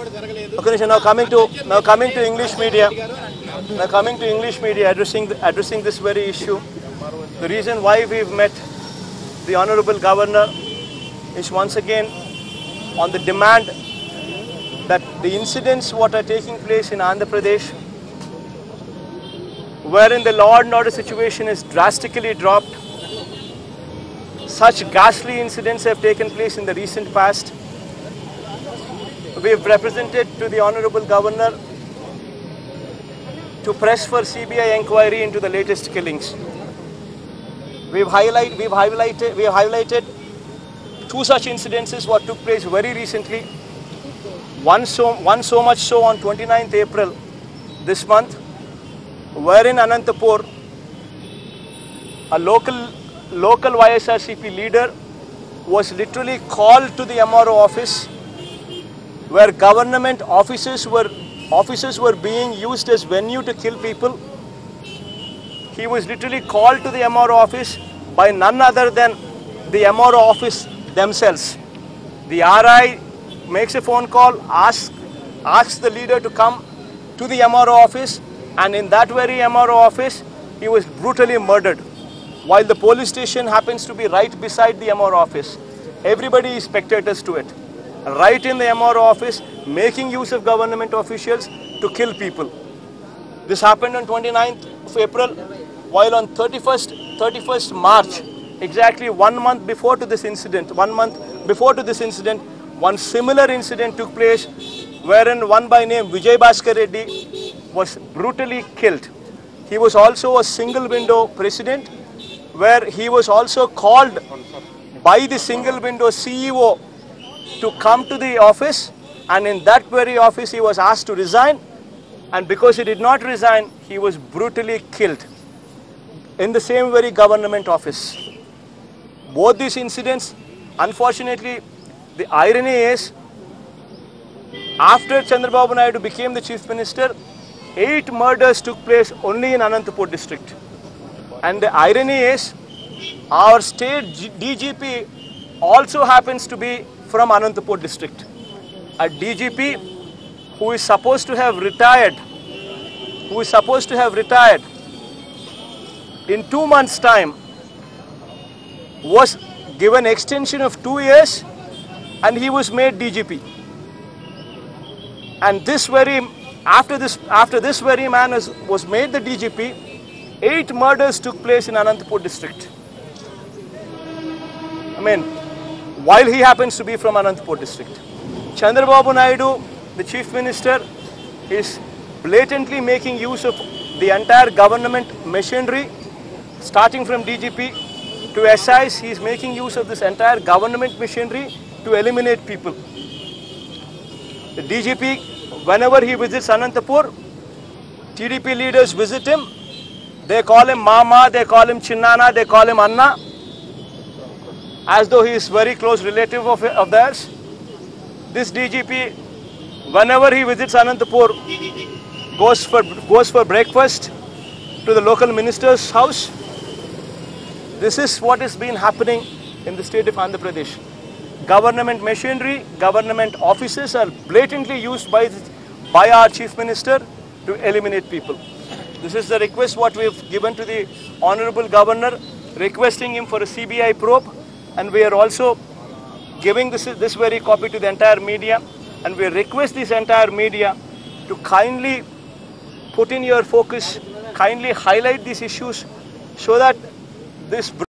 Now coming to English media. Now coming to English media, addressing this very issue. The reason why we've met the Honorable Governor is once again on the demand that the incidents what are taking place in Andhra Pradesh, wherein the law and order situation is drastically dropped. Such ghastly incidents have taken place in the recent past. We have represented to the Honorable Governor to press for CBI inquiry into the latest killings. We have highlighted two such incidences what took place very recently. One so much so on 29th April this month, wherein Anantapur, a local YSRCP leader was literally called to the MRO office, where government offices were being used as venue to kill people. He was literally called to the MRO office by none other than the MRO office themselves. The RI makes a phone call, asks the leader to come to the MRO office, and in that very MRO office, he was brutally murdered, while the police station happens to be right beside the MRO office. Everybody is spectators to it. Right in the MRO office, making use of government officials to kill people. This happened on 29th of April, while on 31st March, exactly 1 month before to this incident, one similar incident took place, wherein one by name Vijay Bhaskar Reddy was brutally killed. He was also a single window president, where he was also called by the single window CEO to come to the office, and in that very office he was asked to resign, and because he did not resign, he was brutally killed in the same very government office. Both these incidents, unfortunately, the irony is, after Chandrababu Naidu became the Chief Minister, 8 murders took place only in Anantapur district. And the irony is, our state DGP also happens to be from Anantapur district. A DGP who is supposed to have retired, in 2 months' time, was given extension of 2 years, and he was made DGP. And after this very man was made the DGP, 8 murders took place in Anantapur district. I mean, while he happens to be from Anantapur district. Chandrababu Naidu, the Chief Minister, is blatantly making use of the entire government machinery, starting from DGP to SIs. He is making use of this entire government machinery to eliminate people. The DGP, whenever he visits Anantapur, TDP leaders visit him. They call him Mama, they call him Chinnana, they call him Anna, as though he is very close relative of theirs. This DGP, whenever he visits Anantapur, goes for breakfast to the local minister's house. This is what has been happening in the state of Andhra Pradesh. Government machinery, government offices are blatantly used by our Chief Minister to eliminate people. This is the request what we have given to the Honorable Governor, requesting him for a CBI probe, and we are also giving this very copy to the entire media, and we request this entire media to kindly put in your focus, kindly highlight these issues, so that this